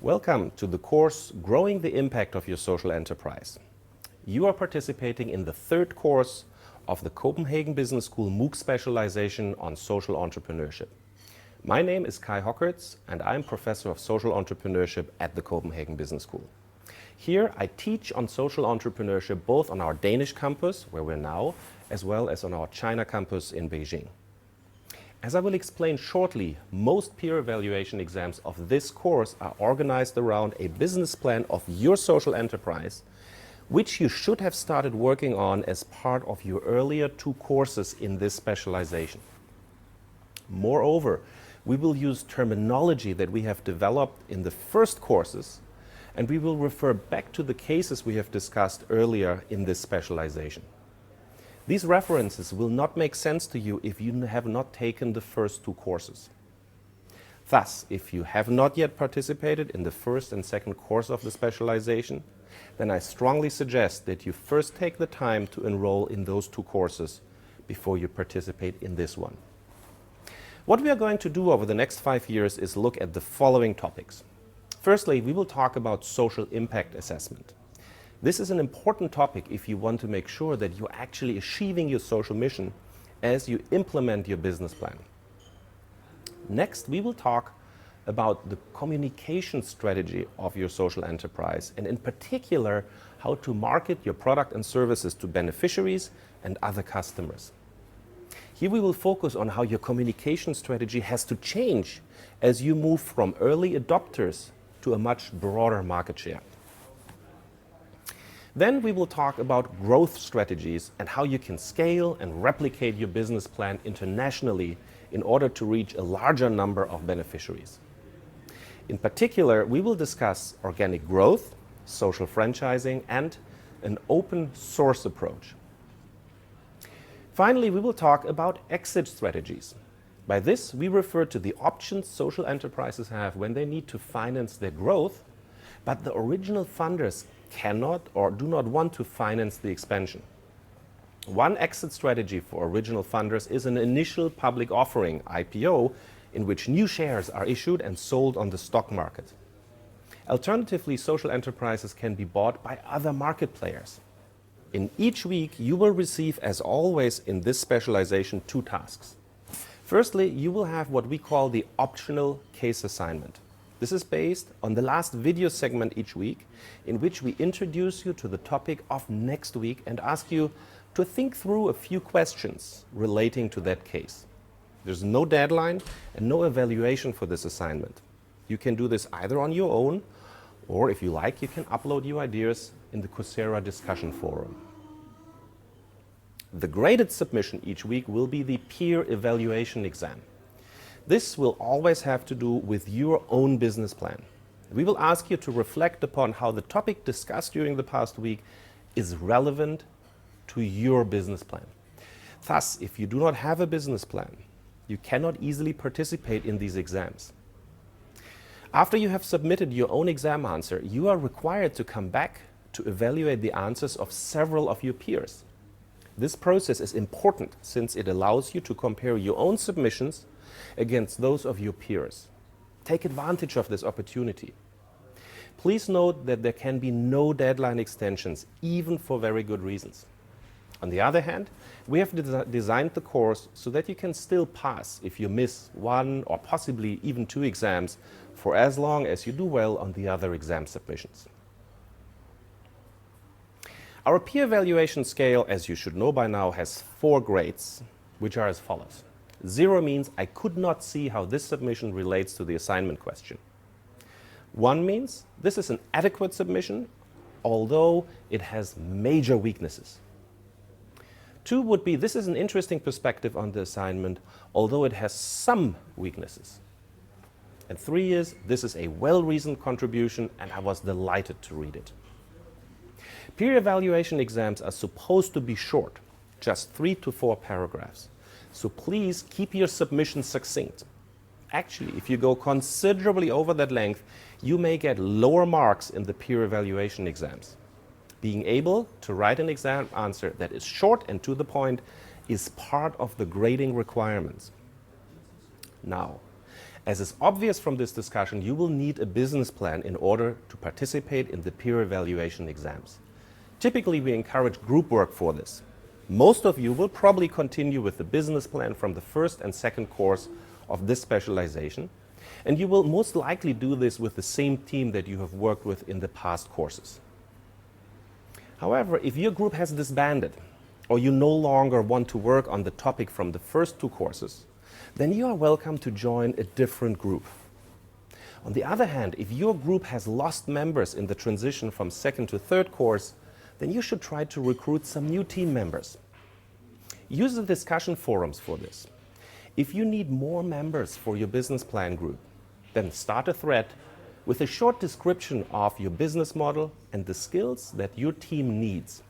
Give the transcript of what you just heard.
Welcome to the course Growing the Impact of Your Social Enterprise. You are participating in the third course of the Copenhagen Business School MOOC specialization on social entrepreneurship. My name is Kai Hockertz and I'm Professor of Social Entrepreneurship at the Copenhagen Business School. Here I teach on social entrepreneurship both on our Danish campus, where we're now, as well as on our China campus in Beijing. As I will explain shortly, most peer evaluation exams of this course are organized around a business plan of your social enterprise, which you should have started working on as part of your earlier two courses in this specialization. Moreover, we will use terminology that we have developed in the first courses, and we will refer back to the cases we have discussed earlier in this specialization. These references will not make sense to you if you have not taken the first two courses. Thus, if you have not yet participated in the first and second course of the specialization, then I strongly suggest that you first take the time to enroll in those two courses before you participate in this one. What we are going to do over the next 5 years is look at the following topics. Firstly, we will talk about social impact assessment. This is an important topic if you want to make sure that you're actually achieving your social mission as you implement your business plan. Next, we will talk about the communication strategy of your social enterprise, and in particular, how to market your product and services to beneficiaries and other customers. Here we will focus on how your communication strategy has to change as you move from early adopters to a much broader market share. Then we will talk about growth strategies and how you can scale and replicate your business plan internationally in order to reach a larger number of beneficiaries. In particular, we will discuss organic growth, social franchising, and an open source approach. Finally, we will talk about exit strategies. By this, we refer to the options social enterprises have when they need to finance their growth, but the original funders cannot or do not want to finance the expansion. One exit strategy for original funders is an initial public offering, IPO, in which new shares are issued and sold on the stock market. Alternatively, social enterprises can be bought by other market players. In each week, you will receive, as always in this specialization, two tasks. Firstly, you will have what we call the optional case assignment. This is based on the last video segment each week, in which we introduce you to the topic of next week and ask you to think through a few questions relating to that case. There's no deadline and no evaluation for this assignment. You can do this either on your own, or if you like, you can upload your ideas in the Coursera discussion forum. The graded submission each week will be the peer evaluation exam. This will always have to do with your own business plan. We will ask you to reflect upon how the topic discussed during the past week is relevant to your business plan. Thus, if you do not have a business plan, you cannot easily participate in these exams. After you have submitted your own exam answer, you are required to come back to evaluate the answers of several of your peers. This process is important since it allows you to compare your own submissions against those of your peers. Take advantage of this opportunity. Please note that there can be no deadline extensions, even for very good reasons. On the other hand, we have designed the course so that you can still pass if you miss one or possibly even two exams for as long as you do well on the other exam submissions. Our peer evaluation scale, as you should know by now, has 4 grades, which are as follows. 0 means I could not see how this submission relates to the assignment question. 1 means this is an adequate submission, although it has major weaknesses. 2 would be this is an interesting perspective on the assignment, although it has some weaknesses. And 3 is this is a well-reasoned contribution and I was delighted to read it. Peer evaluation exams are supposed to be short, just 3 to 4 paragraphs. So please keep your submission succinct. Actually, if you go considerably over that length, you may get lower marks in the peer evaluation exams. Being able to write an exam answer that is short and to the point is part of the grading requirements. Now, As is obvious from this discussion, you will need a business plan in order to participate in the peer evaluation exams. Typically, we encourage group work for this. Most of you will probably continue with the business plan from the first and second course of this specialization, and you will most likely do this with the same team that you have worked with in the past courses. However, if your group has disbanded, or you no longer want to work on the topic from the first two courses, then you are welcome to join a different group. On the other hand, if your group has lost members in the transition from second to third course, then you should try to recruit some new team members. Use the discussion forums for this. If you need more members for your business plan group, then start a thread with a short description of your business model and the skills that your team needs.